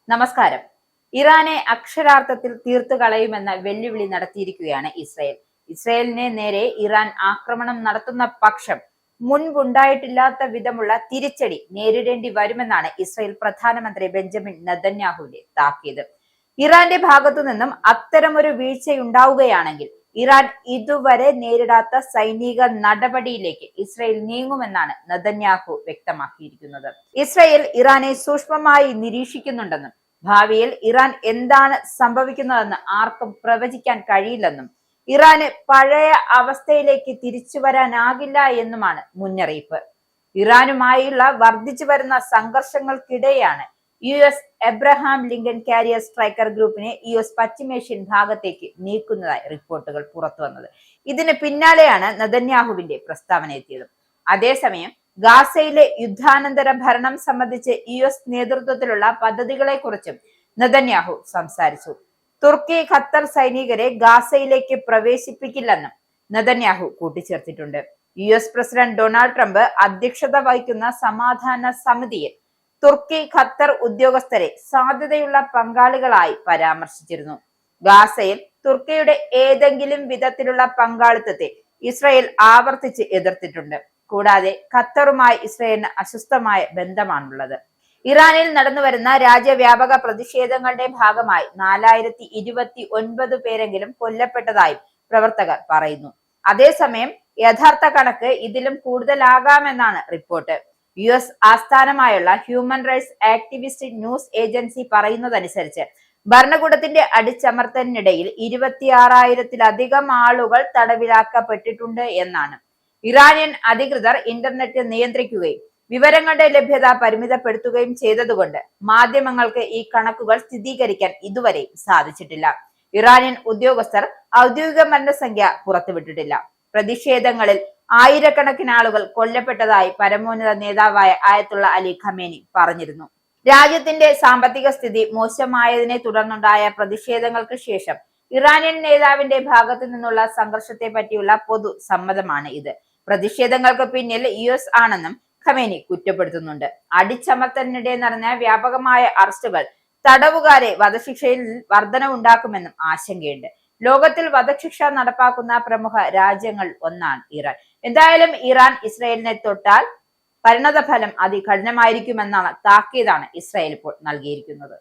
നമസ്കാരം. ഇറാനെ അക്ഷരാർത്ഥത്തിൽ തീർത്തു കളയുമെന്ന വെല്ലുവിളി നടത്തിയിരിക്കുകയാണ് ഇസ്രയേൽ. ഇസ്രയേലിനെ നേരെ ഇറാൻ ആക്രമണം നടത്തുന്ന പക്ഷം മുൻപുണ്ടായിട്ടില്ലാത്ത വിധമുള്ള തിരിച്ചടി നേരിടേണ്ടി വരുമെന്നാണ് ഇസ്രയേൽ പ്രധാനമന്ത്രി ബെഞ്ചമിൻ നെതന്യാഹുവിന്റെ താക്കീത്. ഇറാന്റെ ഭാഗത്തു നിന്നും അത്തരമൊരു വീഴ്ചയുണ്ടാവുകയാണെങ്കിൽ ഇറാൻ ഇതുവരെ നേരിടാത്ത സൈനിക നടപടിയിലേക്ക് ഇസ്രയേൽ നീങ്ങുമെന്നാണ് നെതന്യാഹു വ്യക്തമാക്കിയിരിക്കുന്നത്. ഇസ്രയേൽ ഇറാനെ സൂക്ഷ്മമായി നിരീക്ഷിക്കുന്നുണ്ടെന്നും ഭാവിയിൽ ഇറാൻ എന്താണ് സംഭവിക്കുന്നതെന്ന് ആർക്കും പ്രവചിക്കാൻ കഴിയില്ലെന്നും ഇറാന് പഴയ അവസ്ഥയിലേക്ക് തിരിച്ചു വരാനാകില്ല എന്നുമാണ് മുന്നറിയിപ്പ്. ഇറാനുമായുള്ള വർദ്ധിച്ചു വരുന്ന സംഘർഷങ്ങൾക്കിടെയാണ് US Abraham Lincoln carrier striker ഗ്രൂപ്പിനെ US പശ്ചിമേഷ്യൻ ഭാഗത്തേക്ക് നീക്കുന്നതായി റിപ്പോർട്ടുകൾ പുറത്തു വന്നത്. ഇതിന് പിന്നാലെയാണ് നെതന്യാഹുവിന്റെ പ്രസ്താവന എത്തിയത്. അതേസമയം ഗാസയിലെ യുദ്ധാനന്തര ഭരണം സംബന്ധിച്ച് US നേതൃത്വത്തിലുള്ള പദ്ധതികളെ കുറിച്ചും നെതന്യാഹു സംസാരിച്ചു. തുർക്കി ഖത്തർ സൈനികരെ ഗാസയിലേക്ക് പ്രവേശിപ്പിക്കില്ലെന്നും നെതന്യാഹു കൂട്ടിച്ചേർത്തിട്ടുണ്ട്. US പ്രസിഡന്റ് ഡൊണാൾഡ് ട്രംപ് അധ്യക്ഷത വഹിക്കുന്ന സമാധാന സമിതിയിൽ തുർക്കി ഖത്തർ ഉദ്യോഗസ്ഥരെ സാധ്യതയുള്ള പങ്കാളികളായി പരാമർശിച്ചിരുന്നു. ഗാസയിൽ തുർക്കിയുടെ ഏതെങ്കിലും വിധത്തിലുള്ള പങ്കാളിത്തത്തെ ഇസ്രയേൽ ആവർത്തിച്ച് എതിർത്തിട്ടുണ്ട്. കൂടാതെ ഖത്തറുമായി ഇസ്രയേലിന് അസ്വസ്ഥമായ ബന്ധമാണുള്ളത്. ഇറാനിൽ നടന്നുവരുന്ന രാജ്യവ്യാപക പ്രതിഷേധങ്ങളുടെ ഭാഗമായി 4029 പേരെങ്കിലും കൊല്ലപ്പെട്ടതായും പ്രവർത്തകർ പറയുന്നു. അതേസമയം യഥാർത്ഥ കണക്ക് ഇതിലും കൂടുതലാകാമെന്നാണ് റിപ്പോർട്ട്. US ആസ്ഥാനമായുള്ള human rights activist news agency പറയുന്നതനുസരിച്ച് ഭരണകൂടത്തിന്റെ അടിച്ചമർത്തലിനിടയിൽ 26,000-ലധികം ആളുകൾ തടവിലാക്കപ്പെട്ടിട്ടുണ്ട് എന്നാണ്. ഇറാനിയൻ അധികൃതർ ഇന്റർനെറ്റ് നിയന്ത്രിക്കുകയും വിവരങ്ങളുടെ ലഭ്യത പരിമിതപ്പെടുത്തുകയും ചെയ്തതുകൊണ്ട് മാധ്യമങ്ങൾക്ക് ഈ കണക്കുകൾ സ്ഥിരീകരിക്കാൻ ഇതുവരെയും സാധിച്ചിട്ടില്ല. ഇറാനിയൻ ഉദ്യോഗസ്ഥർ ഔദ്യോഗിക മരണസംഖ്യ പുറത്തുവിട്ടിട്ടില്ല. പ്രതിഷേധങ്ങളിൽ ആയിരക്കണക്കിന് ആളുകൾ കൊല്ലപ്പെട്ടതായി പരമോന്നത നേതാവായ ആയത്തുള്ള അലി ഖമേനി പറഞ്ഞിരുന്നു. രാജ്യത്തിന്റെ സാമ്പത്തിക സ്ഥിതി മോശമായതിനെ തുടർന്നുണ്ടായ പ്രതിഷേധങ്ങൾക്ക് ശേഷം ഇറാനിയൻ നേതാവിന്റെ ഭാഗത്തു നിന്നുള്ള സംഘർഷത്തെ പറ്റിയുള്ള പൊതു സമ്മതമാണ് ഇത്. പ്രതിഷേധങ്ങൾക്ക് പിന്നിൽ US ആണെന്നും ഖമേനി കുറ്റപ്പെടുത്തുന്നുണ്ട്. അടിച്ചമർത്തലിനിടെ നടന്ന വ്യാപകമായ അറസ്റ്റുകൾ തടവുകാരെ വധശിക്ഷയിൽ വർധനവുണ്ടാക്കുമെന്നും ആശങ്കയുണ്ട്. ലോകത്തിൽ വധശിക്ഷ നടപ്പാക്കുന്ന പ്രമുഖ രാജ്യങ്ങൾ ഒന്നാണ് ഇറാൻ. എന്തായാലും ഇറാൻ ഇസ്രയേലിനെ തൊട്ടാൽ പരിണതഫലം അതികഠിനമായിരിക്കുമെന്നാണ് താക്കീതാണ് ഇസ്രയേൽ ഇപ്പോൾ നൽകിയിരിക്കുന്നത്.